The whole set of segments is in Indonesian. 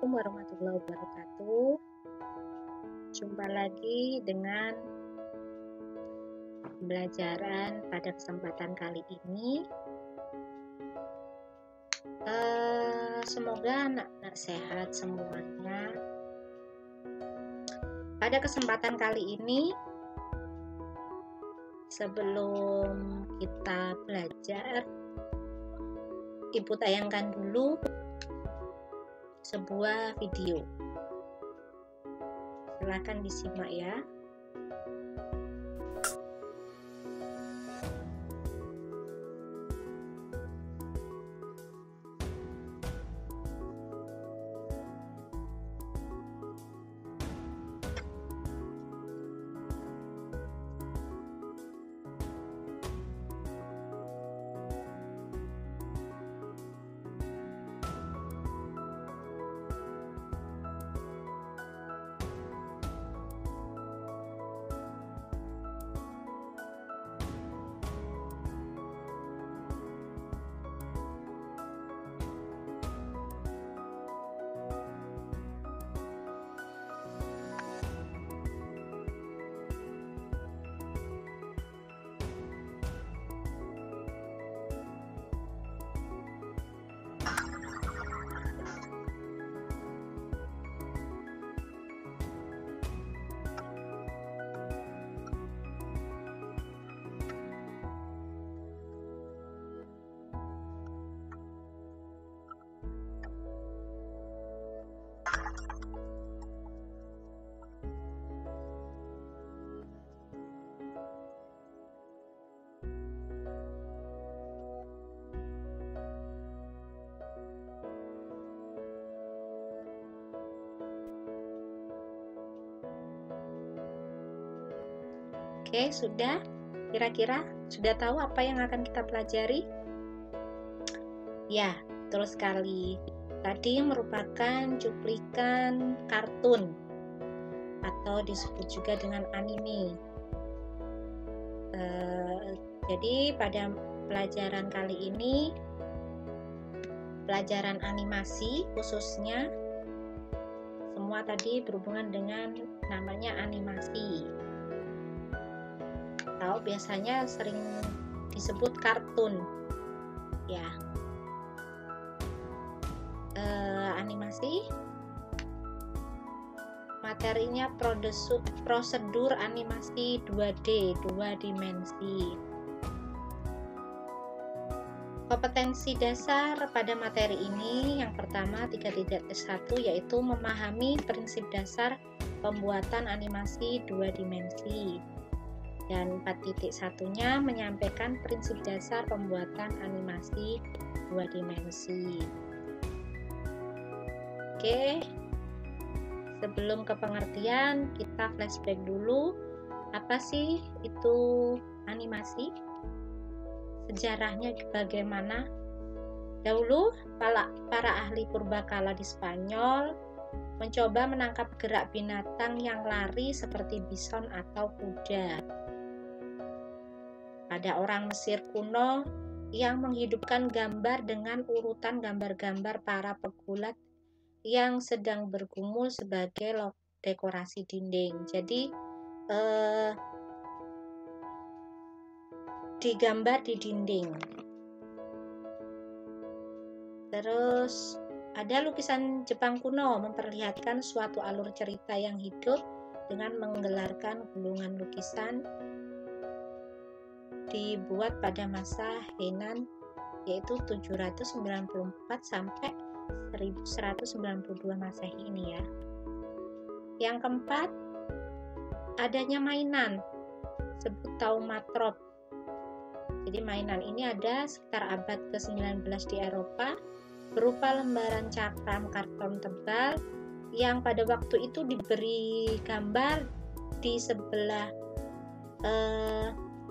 Assalamualaikum warahmatullahi wabarakatuh. Jumpa lagi dengan pembelajaran pada kesempatan kali ini. Semoga anak-anak sehat semuanya. Pada kesempatan kali ini, sebelum kita belajar, Ibu tayangkan dulu sebuah video. Silakan disimak ya. Oke, sudah? Kira-kira sudah tahu apa yang akan kita pelajari? Ya, betul sekali. Tadi merupakan cuplikan kartun atau disebut juga dengan anime. Jadi pada pelajaran kali ini, pelajaran animasi khususnya, semua tadi berhubungan dengan namanya animasi. Atau biasanya sering disebut kartun ya. Animasi materinya prosedur animasi 2D, 2 dimensi. Kompetensi dasar pada materi ini yang pertama 3.1 yaitu memahami prinsip dasar pembuatan animasi 2 dimensi. Dan 4.1-nya menyampaikan prinsip dasar pembuatan animasi 2 dimensi. Oke, sebelum ke pengertian, kita flashback dulu. Apa sih itu animasi? Sejarahnya bagaimana? Dahulu, para ahli purbakala di Spanyol mencoba menangkap gerak binatang yang lari seperti bison atau kuda. Ada orang Mesir kuno yang menghidupkan gambar dengan urutan gambar-gambar para pegulat yang sedang bergumul sebagai dekorasi dinding. Jadi digambar di dinding. Terus ada lukisan Jepang kuno memperlihatkan suatu alur cerita yang hidup dengan menggelarkan gulungan lukisan dibuat pada masa Heian yaitu 794 sampai 1192 Masehi ini ya. Yang keempat, adanya mainan sebut taumatrop. Jadi mainan ini ada sekitar abad ke-19 di Eropa berupa lembaran cakram karton tebal yang pada waktu itu diberi gambar di sebelah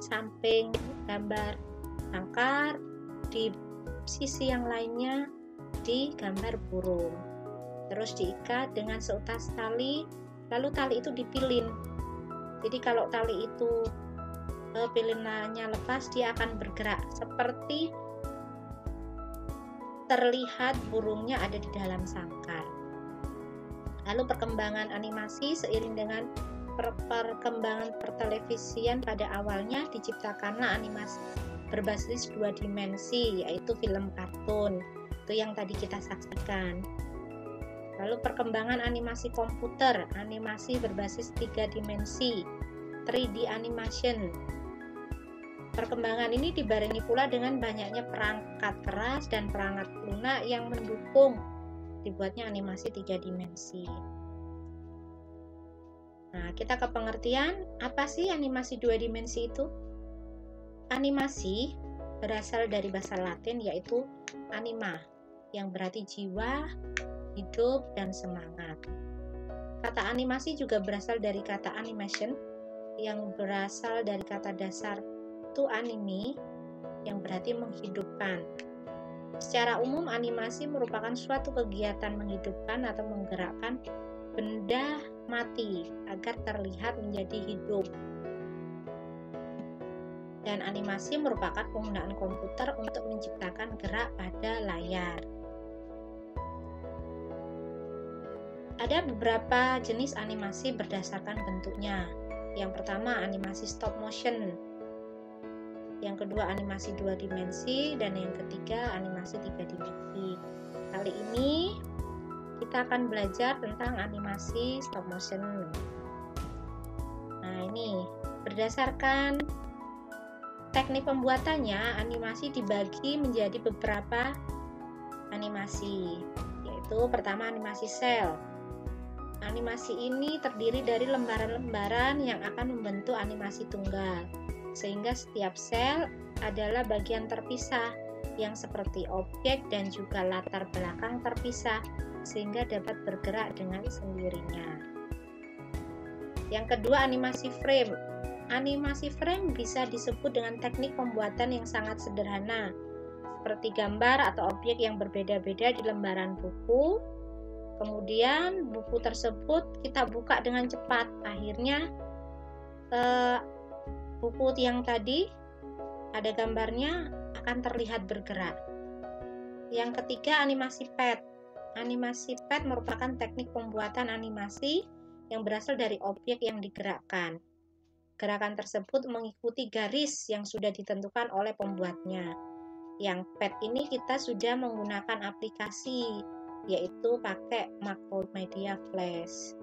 samping gambar sangkar, di sisi yang lainnya di gambar burung. Terus diikat dengan seutas tali, lalu tali itu dipilin. Jadi kalau tali itu pilinannya lepas, dia akan bergerak seperti terlihat burungnya ada di dalam sangkar. Lalu perkembangan animasi seiring dengan perkembangan pertelevisian, pada awalnya diciptakanlah animasi berbasis 2 dimensi, yaitu film kartun. Itu yang tadi kita saksikan. Lalu perkembangan animasi komputer, animasi berbasis 3 dimensi, 3D animation. Perkembangan ini dibarengi pula dengan banyaknya perangkat keras dan perangkat lunak yang mendukung dibuatnya animasi 3 dimensi. Nah, kita ke pengertian, apa sih animasi 2 dimensi itu? Animasi berasal dari bahasa Latin yaitu anima, yang berarti jiwa, hidup, dan semangat. Kata animasi juga berasal dari kata animation, yang berasal dari kata dasar to anime, yang berarti menghidupkan. Secara umum, animasi merupakan suatu kegiatan menghidupkan atau menggerakkan benda mati agar terlihat menjadi hidup. Dan animasi merupakan penggunaan komputer untuk menciptakan gerak pada layar. Ada beberapa jenis animasi berdasarkan bentuknya. Yang pertama, animasi stop motion. Yang kedua, animasi 2 dimensi, dan yang ketiga, animasi 3 dimensi. Kali ini kita akan belajar tentang animasi stop motion. Nah, ini berdasarkan teknik pembuatannya, animasi dibagi menjadi beberapa animasi, yaitu pertama animasi sel. Animasi ini terdiri dari lembaran-lembaran yang akan membentuk animasi tunggal, sehingga setiap sel adalah bagian terpisah yang seperti objek dan juga latar belakang terpisah, sehingga dapat bergerak dengan sendirinya. Yang kedua, animasi frame. Animasi frame bisa disebut dengan teknik pembuatan yang sangat sederhana, seperti gambar atau objek yang berbeda-beda di lembaran buku. Kemudian buku tersebut kita buka dengan cepat, akhirnya buku yang tadi ada gambarnya akan terlihat bergerak. Yang ketiga, animasi pad. Animasi pad merupakan teknik pembuatan animasi yang berasal dari objek yang digerakkan. Gerakan tersebut mengikuti garis yang sudah ditentukan oleh pembuatnya. Yang pad ini kita sudah menggunakan aplikasi, yaitu pakai Macromedia Flash.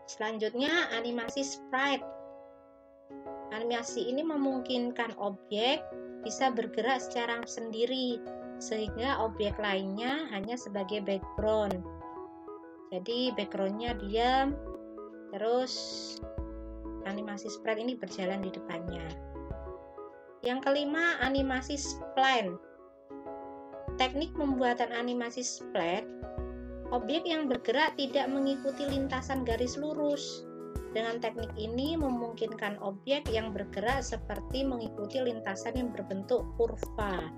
Selanjutnya, animasi sprite. Animasi ini memungkinkan objek bisa bergerak secara sendiri, sehingga objek lainnya hanya sebagai background. Jadi backgroundnya diam, terus animasi sprite ini berjalan di depannya. Yang kelima, animasi spline. Teknik pembuatan animasi spline, objek yang bergerak tidak mengikuti lintasan garis lurus. Dengan teknik ini memungkinkan objek yang bergerak seperti mengikuti lintasan yang berbentuk kurva.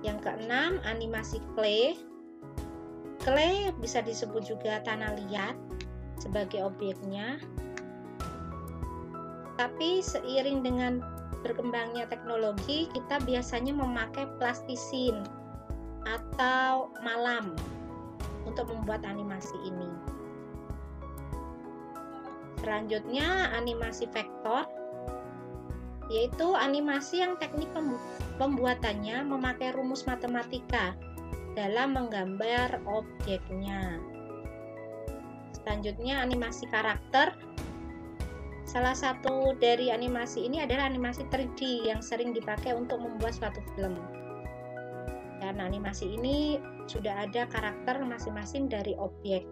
Yang keenam, animasi clay. Clay bisa disebut juga tanah liat sebagai objeknya. Tapi seiring dengan berkembangnya teknologi, kita biasanya memakai plastisin atau malam untuk membuat animasi ini. Selanjutnya, animasi vektor, yaitu animasi yang teknik pembuatannya memakai rumus matematika dalam menggambar objeknya. Selanjutnya, animasi karakter. Salah satu dari animasi ini adalah animasi 3D yang sering dipakai untuk membuat suatu film. Dan animasi ini sudah ada karakter masing-masing dari objek.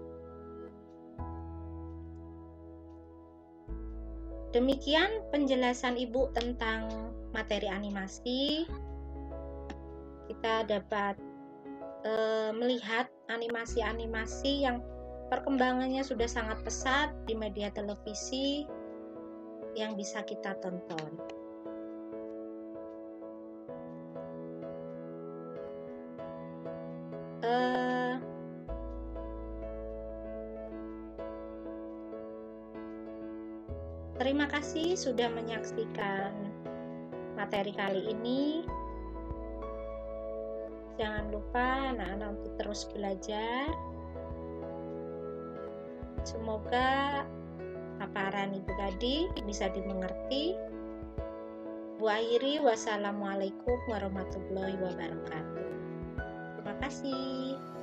Demikian penjelasan Ibu tentang materi animasi. Kita dapat melihat animasi-animasi yang perkembangannya sudah sangat pesat di media televisi yang bisa kita tonton. Terima kasih sudah menyaksikan materi kali ini. Jangan lupa anak-anak untuk terus belajar. Semoga paparan Ibu tadi bisa dimengerti. Bu akhiri, wassalamualaikum warahmatullahi wabarakatuh. Terima kasih.